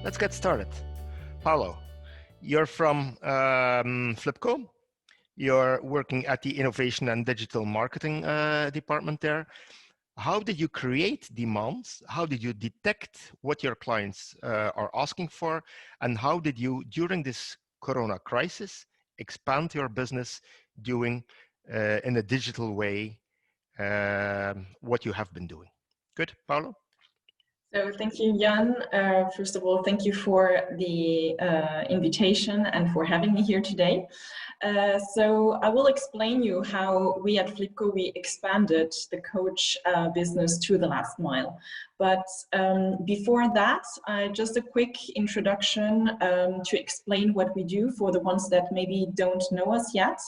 Let's get started. Paolo, you're from Flibco. You're working at the Innovation and Digital Marketing department there. How did you create demands? How did you detect what your clients are asking for? And how did you, during this Corona crisis, expand your business doing in a digital way what you have been doing? Good, Paolo? So thank you, Jan. First of all, thank you for the invitation and for having me here today. So I will explain you how we at Flibco, we expanded the coach business to the last mile. But before that, just a quick introduction to explain what we do for the ones that maybe don't know us yet.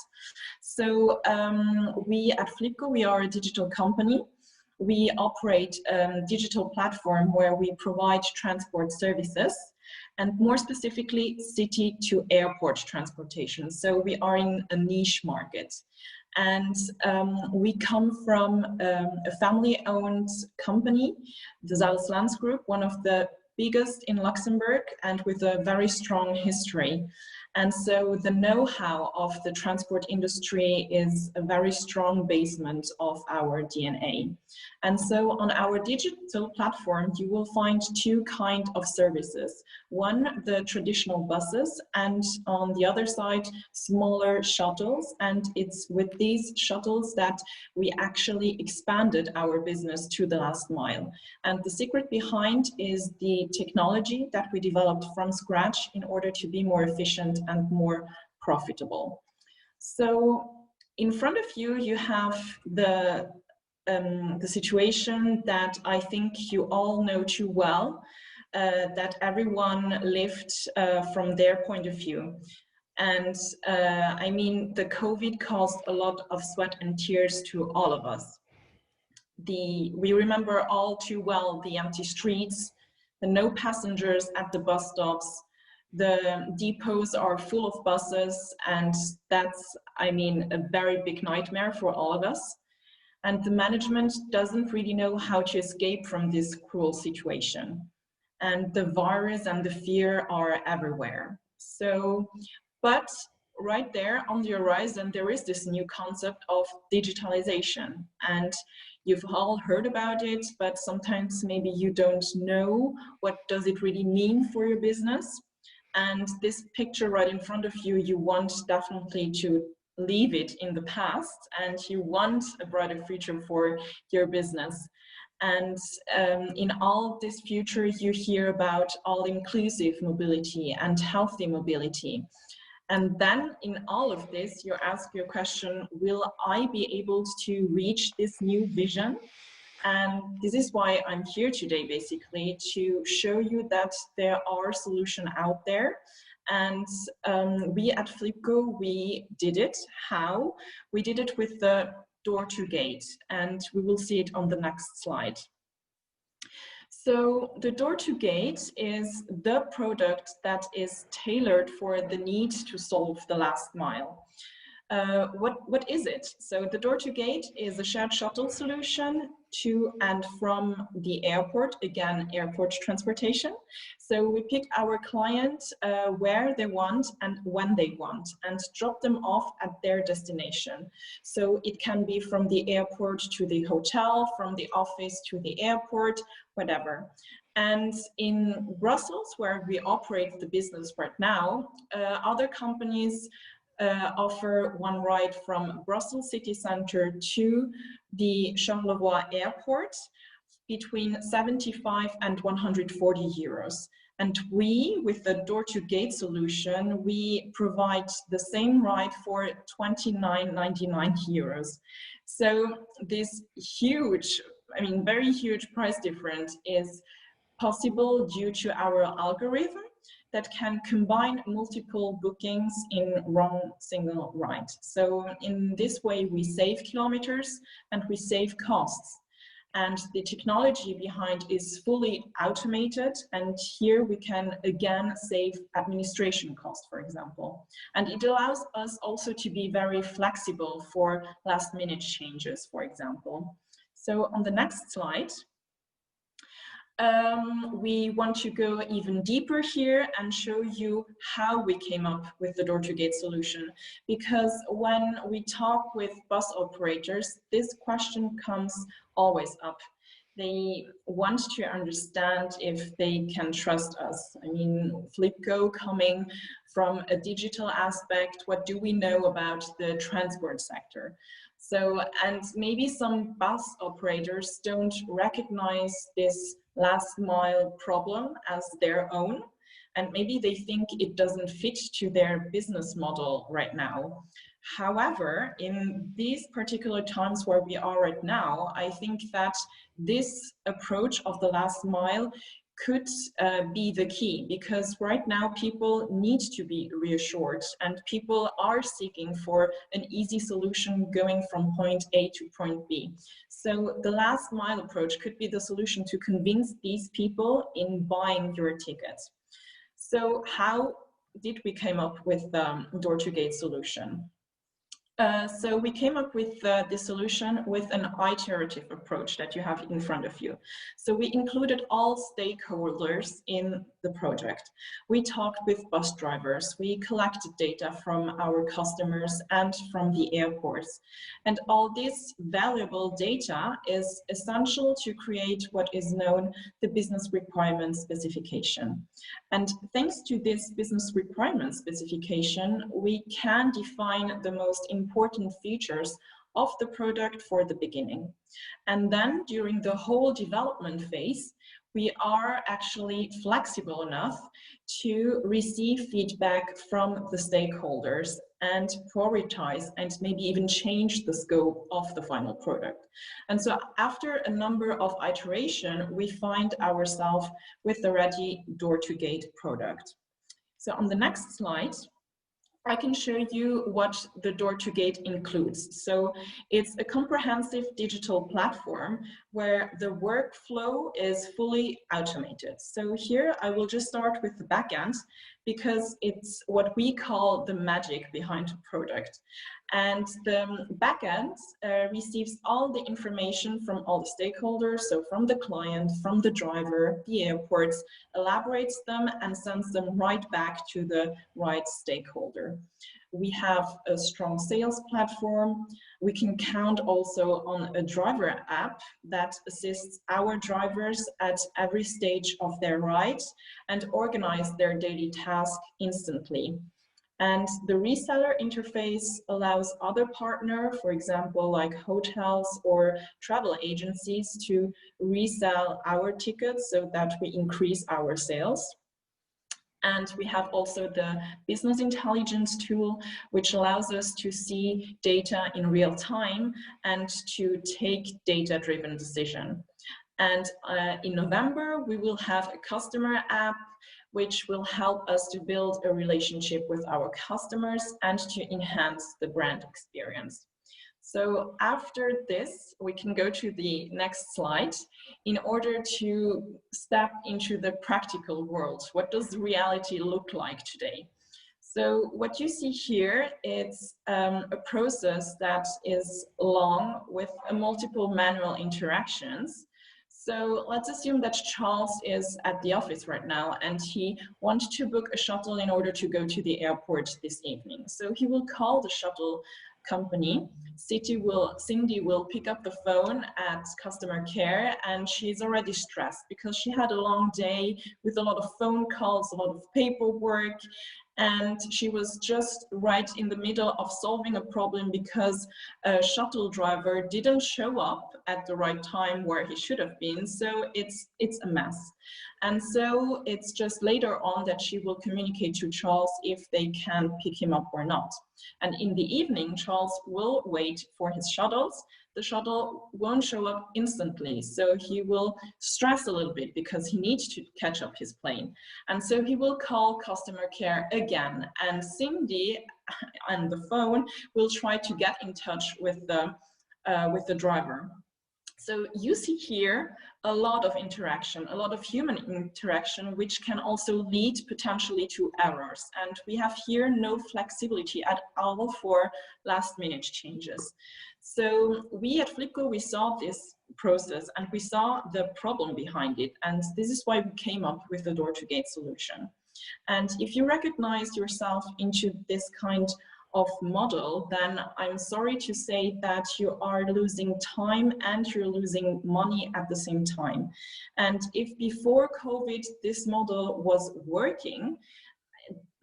So we at Flibco, we are a digital company. We operate a digital platform where we provide transport services, and more specifically city to airport transportation. So we are in a niche market, and we come from a family-owned company, the Zaleslands Group, one of the biggest in Luxembourg and with a very strong history. And so the know-how of the transport industry is a very strong basement of our DNA. And so on our digital platform, you will find two kinds of services. One, the traditional buses, and on the other side, smaller shuttles. And it's with these shuttles that we actually expanded our business to the last mile. And the secret behind is the technology that we developed from scratch in order to be more efficient and more profitable. So in front of you, you have the situation that I think you all know too well, that everyone lived from their point of view. And I mean, the COVID caused a lot of sweat and tears to all of us. We remember all too well the empty streets, the no passengers at the bus stops, the depots are full of buses, and that's, I mean, a very big nightmare for all of us. And the management doesn't really know how to escape from this cruel situation. And the virus and the fear are everywhere. So, but right there on the horizon, there is this new concept of digitalization. And you've all heard about it, but sometimes maybe you don't know what does it really mean for your business. And this picture right in front of you, you want definitely to leave it in the past, and you want a brighter future for your business. And in all this future, you hear about all-inclusive mobility and healthy mobility. And then in all of this, you ask your question, will I be able to reach this new vision? And this is why I'm here today, basically, to show you that there are solutions out there. And we at Flibco, we did it. How? We did it with the door-to-gate, and we will see it on the next slide. So the door-to-gate is the product that is tailored for the need to solve the last mile. What is it? So the door-to-gate is a shared shuttle solution to and from the airport, again, airport transportation. So we pick our client where they want and when they want and drop them off at their destination. So it can be from the airport to the hotel, from the office to the airport, whatever. And in Brussels, where we operate the business right now, other companies offer one ride from Brussels city center to the Charleroi airport between 75 and 140 euros. And we, with the door-to-gate solution, we provide the same ride for 29.99 euros. So this huge, I mean, very huge price difference is possible due to our algorithm that can combine multiple bookings in one single ride. So in this way, we save kilometers and we save costs. And the technology behind is fully automated. And here we can again save administration costs, for example. And it allows us also to be very flexible for last minute changes, for example. So on the next slide, We want to go even deeper here and show you how we came up with the door-to-gate solution. Because when we talk with bus operators, this question comes always up. They want to understand if they can trust us. I mean, Flibco coming from a digital aspect, what do we know about the transport sector? So, and maybe some bus operators don't recognize this last mile problem as their own, and maybe they think it doesn't fit to their business model right now. However, in these particular times where we are right now, I think that this approach of the last mile could be the key, because right now people need to be reassured and people are seeking for an easy solution going from point A to point B. So the last mile approach could be the solution to convince these people in buying your tickets. So how did we come up with the door-to-gate solution? So we came up with the solution with an iterative approach that you have in front of you. So we included all stakeholders in the project. We talked with bus drivers, we collected data from our customers and from the airports. And all this valuable data is essential to create what is known the business requirement specification. And thanks to this business requirement specification, we can define the most important features of the product for the beginning. And then during the whole development phase, we are actually flexible enough to receive feedback from the stakeholders and prioritize and maybe even change the scope of the final product. And so after a number of iterations, we find ourselves with the ready door-to-gate product. So on the next slide, I can show you what the door-to-gate includes. So it's a comprehensive digital platform where the workflow is fully automated. So here I will just start with the backend because it's what we call the magic behind the product. And the backend receives all the information from all the stakeholders, so from the client, from the driver, the airports, elaborates them and sends them right back to the right stakeholder. We have a strong sales platform. We can count also on a driver app that assists our drivers at every stage of their ride and organize their daily task instantly. And the reseller interface allows other partners, for example, like hotels or travel agencies, to resell our tickets so that we increase our sales. And we have also the business intelligence tool, which allows us to see data in real time and to take data-driven decision. And in November, we will have a customer app which will help us to build a relationship with our customers and to enhance the brand experience. So after this, we can go to the next slide in order to step into the practical world. What does reality look like today? So what you see here, it's a process that is long with multiple manual interactions. So let's assume that Charles is at the office right now and he wants to book a shuttle in order to go to the airport this evening. So he will call the shuttle company. Cindy will pick up the phone at customer care, and she's already stressed because she had a long day with a lot of phone calls, a lot of paperwork, and she was just right in the middle of solving a problem because a shuttle driver didn't show up at the right time where he should have been. So it's a mess. And so it's just later on that she will communicate to Charles if they can pick him up or not. And in the evening, Charles will wait for his shuttles. The shuttle won't show up instantly, so he will stress a little bit because he needs to catch up his plane. And so he will call customer care again, and Cindy on the phone will try to get in touch with the driver. So you see here a lot of interaction, a lot of human interaction, which can also lead potentially to errors. And we have here no flexibility at all for last minute changes. So we at Flibco, we saw this process and we saw the problem behind it. And this is why we came up with the door-to-gate solution. And if you recognize yourself into this kind of model, then I'm sorry to say that you are losing time and you're losing money at the same time. And if before COVID this model was working,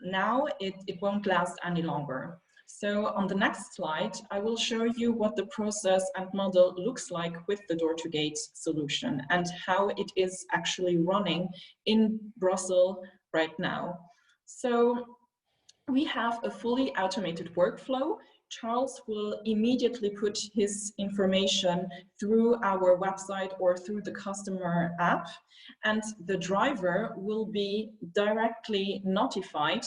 now it won't last any longer. So on the next slide, I will show you what the process and model looks like with the door-to-gate solution and how it is actually running in Brussels right now. So we have a fully automated workflow. Charles will immediately put his information through our website or through the customer app, and the driver will be directly notified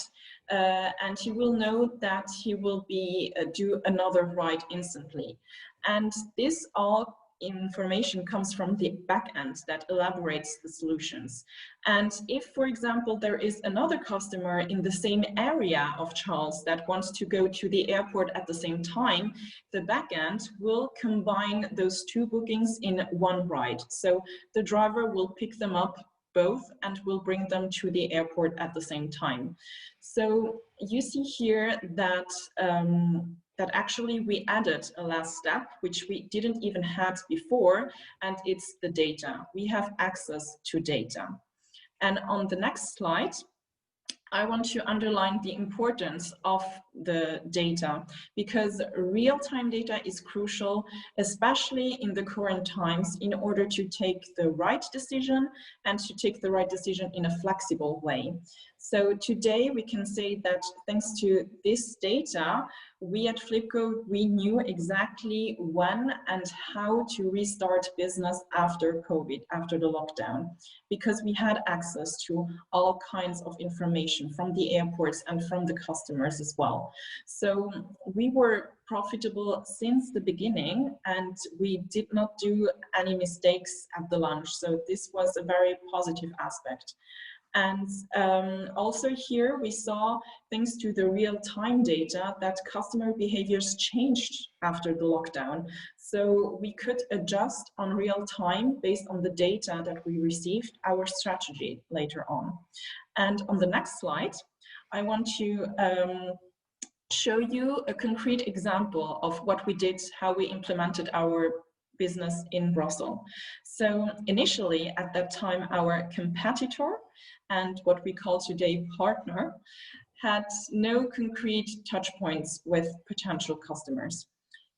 and he will know that he will be do another ride instantly. And this all information comes from the backend that elaborates the solutions. And if, for example, there is another customer in the same area of Charles that wants to go to the airport at the same time, the backend will combine those two bookings in one ride. So the driver will pick them up both and will bring them to the airport at the same time. So you see here that that actually we added a last step, which we didn't even have before, and it's the data. We have access to data. And on the next slide, I want to underline the importance of the data, because real-time data is crucial, especially in the current times, in order to take the right decision and to take the right decision in a flexible way. So today we can say that thanks to this data, we at Flibco, we knew exactly when and how to restart business after COVID, after the lockdown, because we had access to all kinds of information from the airports and from the customers as well. So we were profitable since the beginning and we did not do any mistakes at the launch. So this was a very positive aspect. And also here we saw, thanks to the real-time data, that customer behaviors changed after the lockdown. So we could adjust on real time based on the data that we received, our strategy later on. And on the next slide, I want to show you a concrete example of what we did, how we implemented our business in Brussels. So initially, at that time, our competitor and what we call today partner had no concrete touch points with potential customers.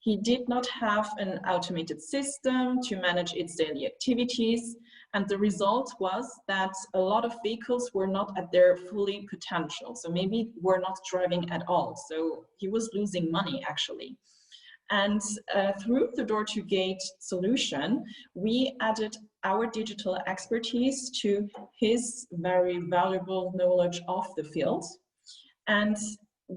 He did not have an automated system to manage its daily activities, and the result was that a lot of vehicles were not at their fully potential, so maybe were not driving at all, so he was losing money actually. And through the door-to-gate solution, we added our digital expertise to his very valuable knowledge of the field. And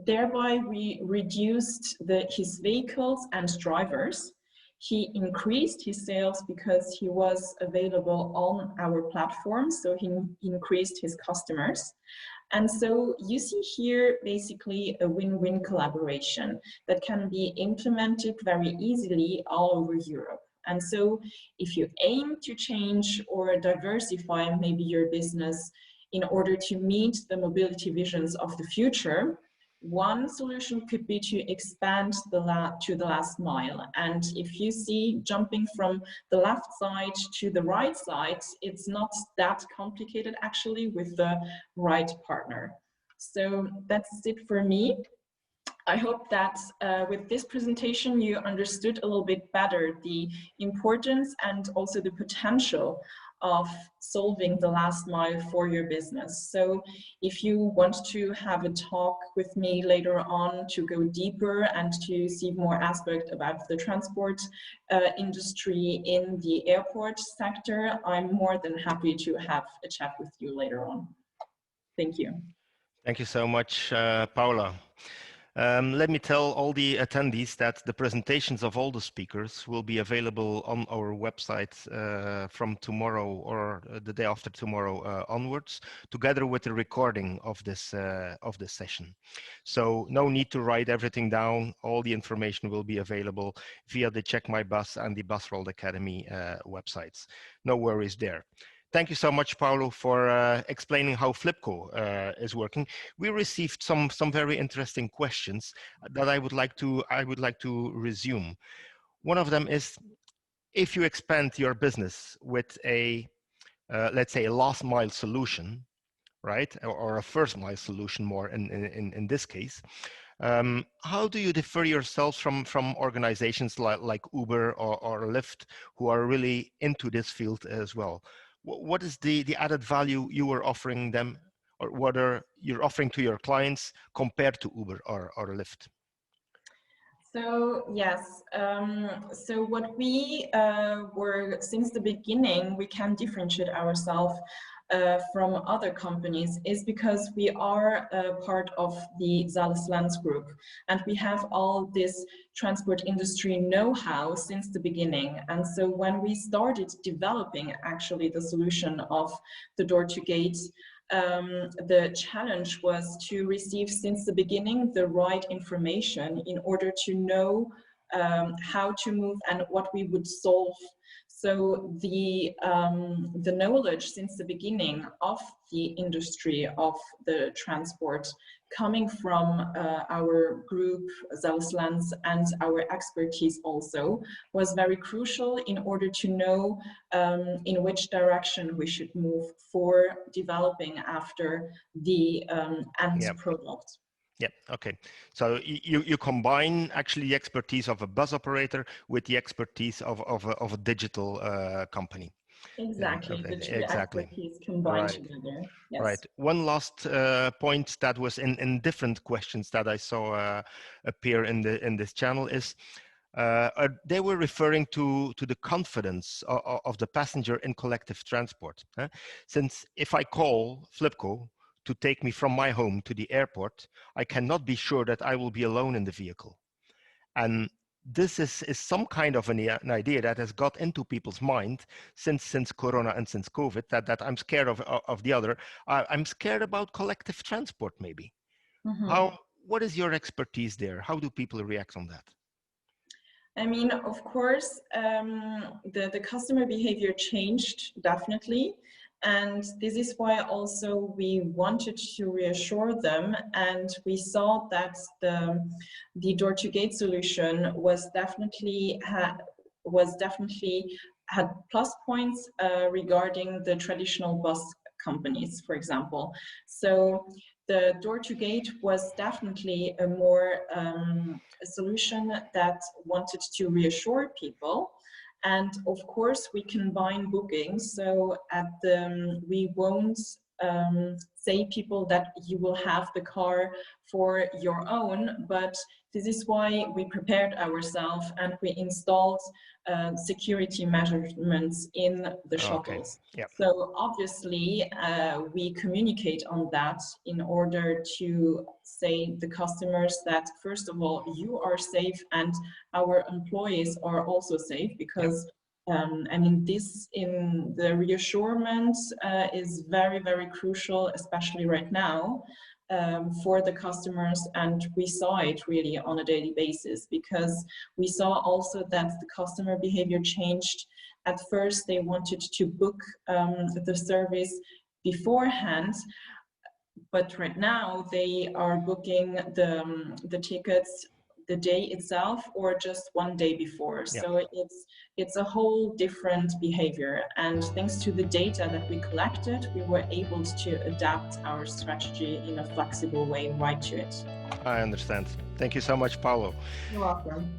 thereby we reduced his vehicles and drivers. He increased his sales because he was available on our platform, so he increased his customers. And so you see here basically a win-win collaboration that can be implemented very easily all over Europe. And so if you aim to change or diversify maybe your business in order to meet the mobility visions of the future, one solution could be to expand to the last mile. And if you see jumping from the left side to the right side, it's not that complicated actually with the right partner. So that's it for me. I hope that with this presentation you understood a little bit better the importance and also the potential of solving the last mile for your business. So if you want to have a talk with me later on to go deeper and to see more aspects about the transport industry in the airport sector, I'm more than happy to have a chat with you later on. Thank you. Thank you so much, Paola. Let me tell all the attendees that the presentations of all the speakers will be available on our website from tomorrow or the day after tomorrow onwards, together with the recording of this session. So no need to write everything down. All the information will be available via the CheckMyBus and the Busworld Academy websites. No worries there. Thank you so much, Paolo, for explaining how Flibco is working. We received some very interesting questions that I would like to resume. One of them is, if you expand your business with a let's say a last mile solution, right, or a first mile solution more in this case, how do you differ yourselves from organizations like Uber or Lyft, who are really into this field as well? What is the added value you are offering them, or what are you're offering to your clients compared to Uber or Lyft? So yes, so what we were since the beginning, we can differentiate ourselves from other companies is because we are part of the Zaleslands group, and we have all this transport industry know-how since the beginning. And so when we started developing actually the solution of the door-to-gate, the challenge was to receive since the beginning the right information in order to know how to move and what we would solve. So the knowledge since the beginning of the industry of the transport coming from our group Zaleslands and our expertise also was very crucial in order to know in which direction we should move for developing after the end product. Yeah, okay. So you combine actually the expertise of a bus operator with the expertise of a digital company. Exactly, the two Exactly. expertise combined together. Yes. Right. One last point that was in different questions that I saw appear in this channel is they were referring to the confidence of the passenger in collective transport. Since if I call Flibco to take me from my home to the airport, I cannot be sure that I will be alone in the vehicle. And this is some kind of an idea that has got into people's mind since Corona and since COVID, that I'm scared of the other. I'm scared about collective transport, maybe. Mm-hmm. What is your expertise there? How do people react on that? I mean, of course, the customer behavior changed definitely. And this is why also we wanted to reassure them. And we saw that the door-to-gate solution was definitely had plus points regarding the traditional bus companies, for example. So the door-to-gate was definitely a more a solution that wanted to reassure people. And of course, we combine bookings. So we won't say people that you will have the car for your own, but this is why we prepared ourselves and we installed security measurements in the shuttles. Okay. Yeah. So obviously we communicate on that in order to say the customers that first of all you are safe and our employees are also safe, because I mean, this in the reassurance is very, very crucial, especially right now, for the customers. And we saw it really on a daily basis, because we saw also that the customer behavior changed. At first, they wanted to book the service beforehand, but right now they are booking the tickets the day itself or just one day before. So it's a whole different behavior. And thanks to the data that we collected, we were able to adapt our strategy in a flexible way right to it. I understand. Thank you so much, Paolo. You're welcome.